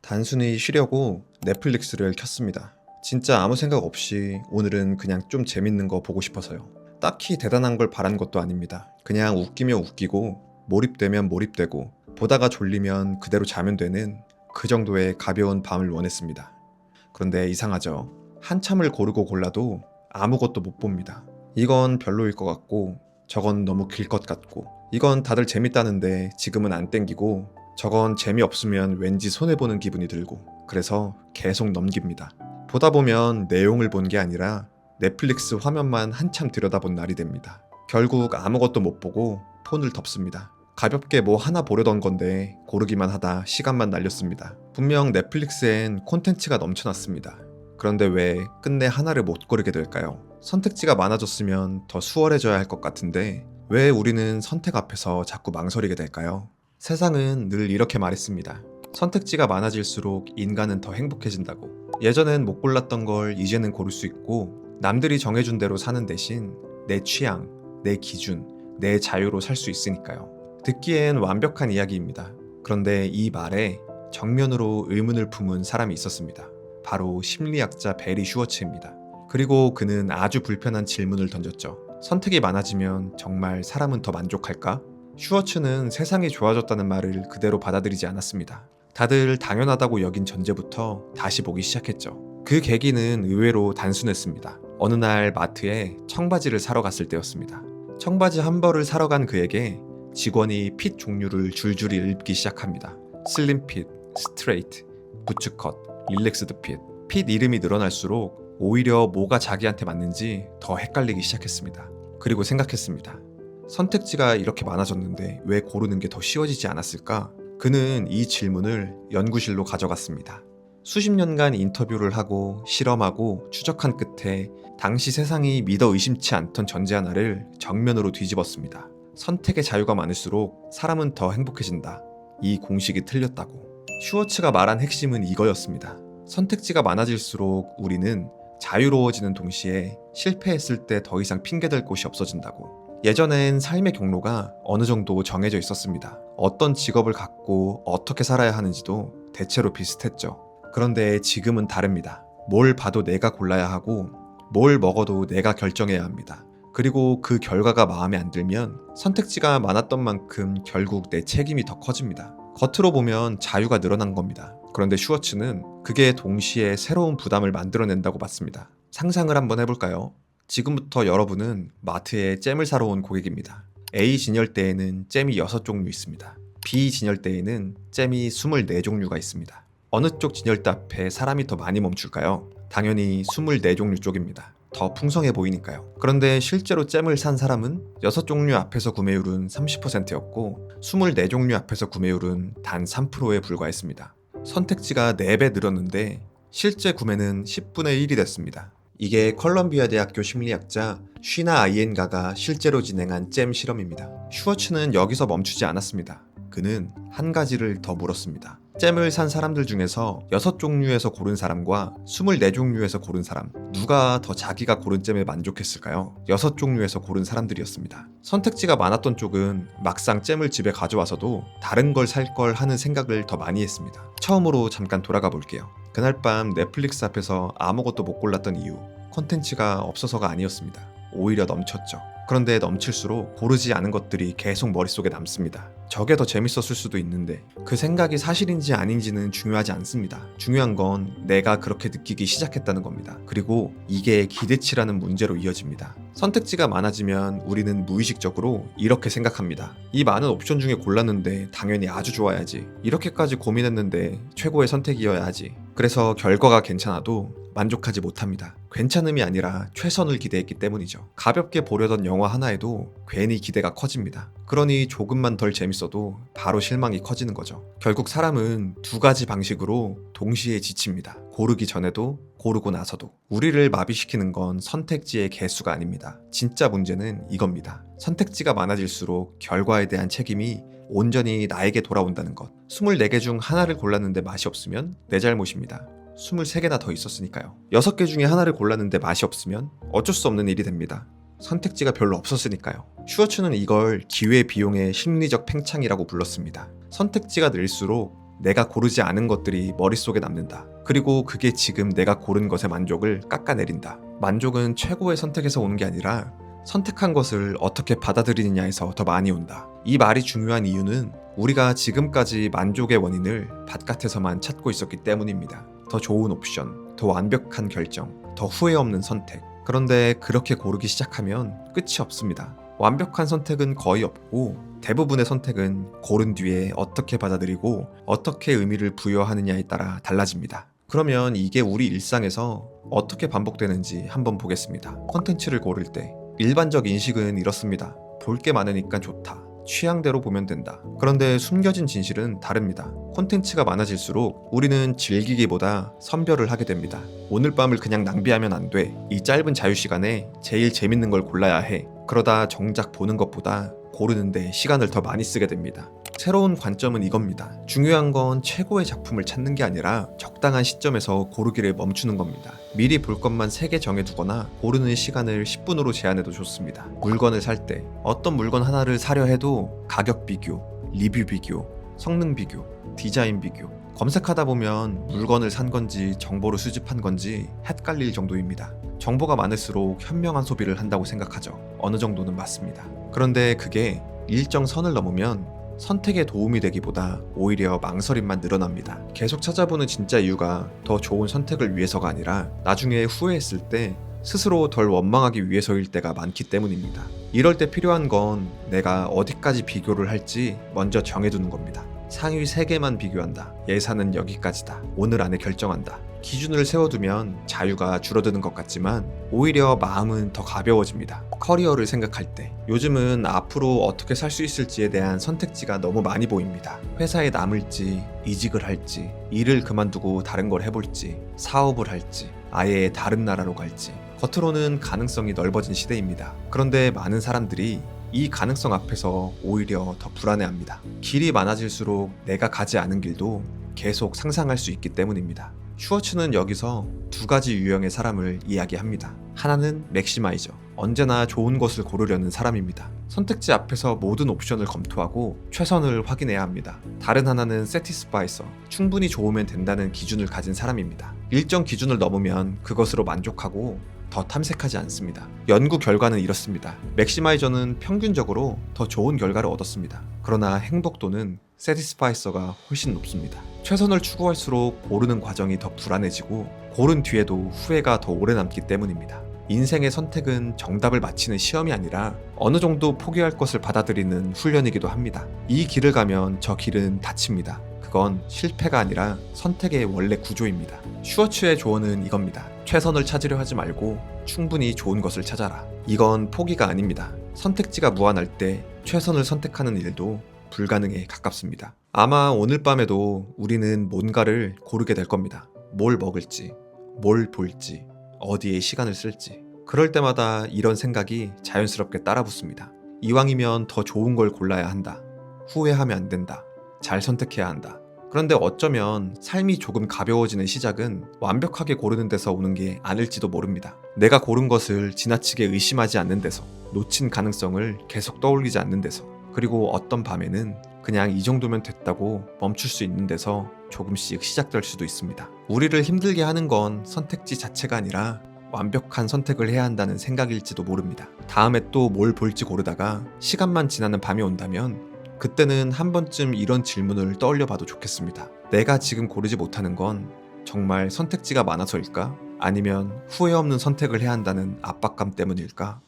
단순히 쉬려고 넷플릭스를 켰습니다. 진짜 아무 생각 없이 오늘은 그냥 좀 재밌는 거 보고 싶어서요. 딱히 대단한 걸 바란 것도 아닙니다. 그냥 웃기면 웃기고 몰입되면 몰입되고 보다가 졸리면 그대로 자면 되는 그 정도의 가벼운 밤을 원했습니다. 그런데 이상하죠. 한참을 고르고 골라도 아무것도 못 봅니다. 이건 별로일 것 같고 저건 너무 길 것 같고 이건 다들 재밌다는데 지금은 안 땡기고 저건 재미없으면 왠지 손해보는 기분이 들고 그래서 계속 넘깁니다. 보다 보면 내용을 본 게 아니라 넷플릭스 화면만 한참 들여다본 날이 됩니다. 결국 아무것도 못 보고 폰을 덮습니다. 가볍게 뭐 하나 보려던 건데 고르기만 하다 시간만 날렸습니다. 분명 넷플릭스엔 콘텐츠가 넘쳐났습니다. 그런데 왜 끝내 하나를 못 고르게 될까요? 선택지가 많아졌으면 더 수월해져야 할 것 같은데 왜 우리는 선택 앞에서 자꾸 망설이게 될까요? 세상은 늘 이렇게 말했습니다. 선택지가 많아질수록 인간은 더 행복해진다고. 예전엔 못 골랐던 걸 이제는 고를 수 있고 남들이 정해준 대로 사는 대신 내 취향, 내 기준, 내 자유로 살 수 있으니까요. 듣기엔 완벽한 이야기입니다. 그런데 이 말에 정면으로 의문을 품은 사람이 있었습니다. 바로 심리학자 베리 슈워츠입니다. 그리고 그는 아주 불편한 질문을 던졌죠. 선택이 많아지면 정말 사람은 더 만족할까? 슈워츠는 세상이 좋아졌다는 말을 그대로 받아들이지 않았습니다. 다들 당연하다고 여긴 전제부터 다시 보기 시작했죠. 그 계기는 의외로 단순했습니다. 어느 날 마트에 청바지를 사러 갔을 때였습니다. 청바지 한 벌을 사러 간 그에게 직원이 핏 종류를 줄줄이 읊기 시작합니다. 슬림 핏, 스트레이트, 부츠컷, 릴렉스드 핏. 핏 이름이 늘어날수록 오히려 뭐가 자기한테 맞는지 더 헷갈리기 시작했습니다. 그리고 생각했습니다. 선택지가 이렇게 많아졌는데 왜 고르는 게 더 쉬워지지 않았을까? 그는 이 질문을 연구실로 가져갔습니다. 수십 년간 인터뷰를 하고 실험하고 추적한 끝에 당시 세상이 믿어 의심치 않던 전제 하나를 정면으로 뒤집었습니다. 선택의 자유가 많을수록 사람은 더 행복해진다. 이 공식이 틀렸다고. 슈워츠가 말한 핵심은 이거였습니다. 선택지가 많아질수록 우리는 자유로워지는 동시에 실패했을 때 더 이상 핑계댈 곳이 없어진다고. 예전엔 삶의 경로가 어느 정도 정해져 있었습니다. 어떤 직업을 갖고 어떻게 살아야 하는지도 대체로 비슷했죠. 그런데 지금은 다릅니다. 뭘 봐도 내가 골라야 하고 뭘 먹어도 내가 결정해야 합니다. 그리고 그 결과가 마음에 안 들면 선택지가 많았던 만큼 결국 내 책임이 더 커집니다. 겉으로 보면 자유가 늘어난 겁니다. 그런데 슈워츠는 그게 동시에 새로운 부담을 만들어낸다고 봤습니다. 상상을 한번 해볼까요? 지금부터 여러분은 마트에 잼을 사러 온 고객입니다. A 진열대에는 잼이 6종류 있습니다. B 진열대에는 잼이 24종류가 있습니다. 어느 쪽 진열대 앞에 사람이 더 많이 멈출까요? 당연히 24종류 쪽입니다. 더 풍성해 보이니까요. 그런데 실제로 잼을 산 사람은 6종류 앞에서 구매율은 30%였고 24종류 앞에서 구매율은 단 3%에 불과했습니다. 선택지가 4배 늘었는데 실제 구매는 10분의 1이 됐습니다. 이게 컬럼비아 대학교 심리학자 쉬나 아이엔가가 실제로 진행한 잼 실험입니다. 슈워츠는 여기서 멈추지 않았습니다. 그는 한 가지를 더 물었습니다. 잼을 산 사람들 중에서 6종류에서 고른 사람과 24종류에서 고른 사람, 누가 더 자기가 고른 잼에 만족했을까요? 6종류에서 고른 사람들이었습니다. 선택지가 많았던 쪽은 막상 잼을 집에 가져와서도 다른 걸 살 걸 하는 생각을 더 많이 했습니다. 처음으로 잠깐 돌아가 볼게요. 그날 밤 넷플릭스 앞에서 아무것도 못 골랐던 이유, 콘텐츠가 없어서가 아니었습니다. 오히려 넘쳤죠. 그런데 넘칠수록 고르지 않은 것들이 계속 머릿속에 남습니다. 저게 더 재밌었을 수도 있는데 그 생각이 사실인지 아닌지는 중요하지 않습니다. 중요한 건 내가 그렇게 느끼기 시작했다는 겁니다. 그리고 이게 기대치라는 문제로 이어집니다. 선택지가 많아지면 우리는 무의식적으로 이렇게 생각합니다. 이 많은 옵션 중에 골랐는데 당연히 아주 좋아야지. 이렇게까지 고민했는데 최고의 선택이어야 하지. 그래서 결과가 괜찮아도 만족하지 못합니다. 괜찮음이 아니라 최선을 기대했기 때문이죠. 가볍게 보려던 영화 하나에도 괜히 기대가 커집니다. 그러니 조금만 덜 재밌어도 바로 실망이 커지는 거죠. 결국 사람은 두 가지 방식으로 동시에 지칩니다. 고르기 전에도 고르고 나서도. 우리를 마비시키는 건 선택지의 개수가 아닙니다. 진짜 문제는 이겁니다. 선택지가 많아질수록 결과에 대한 책임이 온전히 나에게 돌아온다는 것. 24개 중 하나를 골랐는데 맛이 없으면 내 잘못입니다. 23개나 더 있었으니까요. 6개 중에 하나를 골랐는데 맛이 없으면 어쩔 수 없는 일이 됩니다. 선택지가 별로 없었으니까요. 슈워츠는 이걸 기회비용의 심리적 팽창이라고 불렀습니다. 선택지가 늘수록 내가 고르지 않은 것들이 머릿속에 남는다. 그리고 그게 지금 내가 고른 것의 만족을 깎아내린다. 만족은 최고의 선택에서 오는 게 아니라 선택한 것을 어떻게 받아들이느냐에서 더 많이 온다. 이 말이 중요한 이유는 우리가 지금까지 만족의 원인을 바깥에서만 찾고 있었기 때문입니다. 더 좋은 옵션, 더 완벽한 결정, 더 후회 없는 선택. 그런데 그렇게 고르기 시작하면 끝이 없습니다. 완벽한 선택은 거의 없고 대부분의 선택은 고른 뒤에 어떻게 받아들이고 어떻게 의미를 부여하느냐에 따라 달라집니다. 그러면 이게 우리 일상에서 어떻게 반복되는지 한번 보겠습니다. 콘텐츠를 고를 때 일반적 인식은 이렇습니다. 볼 게 많으니까 좋다. 취향대로 보면 된다. 그런데 숨겨진 진실은 다릅니다. 콘텐츠가 많아질수록 우리는 즐기기보다 선별을 하게 됩니다. 오늘 밤을 그냥 낭비하면 안 돼. 이 짧은 자유시간에 제일 재밌는 걸 골라야 해. 그러다 정작 보는 것보다 고르는데 시간을 더 많이 쓰게 됩니다. 새로운 관점은 이겁니다. 중요한 건 최고의 작품을 찾는 게 아니라 적당한 시점에서 고르기를 멈추는 겁니다. 미리 볼 것만 3개 정해두거나 고르는 시간을 10분으로 제한해도 좋습니다. 물건을 살 때 어떤 물건 하나를 사려 해도 가격 비교, 리뷰 비교, 성능 비교, 디자인 비교, 검색하다 보면 물건을 산 건지 정보를 수집한 건지 헷갈릴 정도입니다. 정보가 많을수록 현명한 소비를 한다고 생각하죠. 어느 정도는 맞습니다. 그런데 그게 일정 선을 넘으면 선택에 도움이 되기보다 오히려 망설임만 늘어납니다. 계속 찾아보는 진짜 이유가 더 좋은 선택을 위해서가 아니라 나중에 후회했을 때 스스로 덜 원망하기 위해서일 때가 많기 때문입니다. 이럴 때 필요한 건 내가 어디까지 비교를 할지 먼저 정해두는 겁니다. 상위 3개만 비교한다. 예산은 여기까지다. 오늘 안에 결정한다. 기준을 세워두면 자유가 줄어드는 것 같지만 오히려 마음은 더 가벼워집니다. 커리어를 생각할 때 요즘은 앞으로 어떻게 살 수 있을지에 대한 선택지가 너무 많이 보입니다. 회사에 남을지, 이직을 할지, 일을 그만두고 다른 걸 해볼지, 사업을 할지, 아예 다른 나라로 갈지. 겉으로는 가능성이 넓어진 시대입니다. 그런데 많은 사람들이 이 가능성 앞에서 오히려 더 불안해합니다. 길이 많아질수록 내가 가지 않은 길도 계속 상상할 수 있기 때문입니다. 슈워츠는 여기서 2가지 유형의 사람을 이야기합니다. 하나는 맥시마이저, 언제나 좋은 것을 고르려는 사람입니다. 선택지 앞에서 모든 옵션을 검토하고 최선을 확인해야 합니다. 다른 하나는 세티스파이서, 충분히 좋으면 된다는 기준을 가진 사람입니다. 일정 기준을 넘으면 그것으로 만족하고 더 탐색하지 않습니다. 연구 결과는 이렇습니다. 맥시마이저는 평균적으로 더 좋은 결과를 얻었습니다. 그러나 행복도는 세티스파이서가 훨씬 높습니다. 최선을 추구할수록 고르는 과정이 더 불안해지고 고른 뒤에도 후회가 더 오래 남기 때문입니다. 인생의 선택은 정답을 맞히는 시험이 아니라 어느 정도 포기할 것을 받아들이는 훈련이기도 합니다. 이 길을 가면 저 길은 닫힙니다. 그건 실패가 아니라 선택의 원래 구조입니다. 슈워츠의 조언은 이겁니다. 최선을 찾으려 하지 말고 충분히 좋은 것을 찾아라. 이건 포기가 아닙니다. 선택지가 무한할 때 최선을 선택하는 일도 불가능에 가깝습니다. 아마 오늘 밤에도 우리는 뭔가를 고르게 될 겁니다. 뭘 먹을지, 뭘 볼지, 어디에 시간을 쓸지. 그럴 때마다 이런 생각이 자연스럽게 따라붙습니다. 이왕이면 더 좋은 걸 골라야 한다. 후회하면 안 된다. 잘 선택해야 한다. 그런데 어쩌면 삶이 조금 가벼워지는 시작은 완벽하게 고르는 데서 오는 게 아닐지도 모릅니다. 내가 고른 것을 지나치게 의심하지 않는 데서, 놓친 가능성을 계속 떠올리지 않는 데서, 그리고 어떤 밤에는 그냥 이 정도면 됐다고 멈출 수 있는 데서 조금씩 시작될 수도 있습니다. 우리를 힘들게 하는 건 선택지 자체가 아니라 완벽한 선택을 해야 한다는 생각일지도 모릅니다. 다음에 또 뭘 볼지 고르다가 시간만 지나는 밤이 온다면 그때는 한 번쯤 이런 질문을 떠올려 봐도 좋겠습니다. 내가 지금 고르지 못하는 건 정말 선택지가 많아서일까? 아니면 후회 없는 선택을 해야 한다는 압박감 때문일까?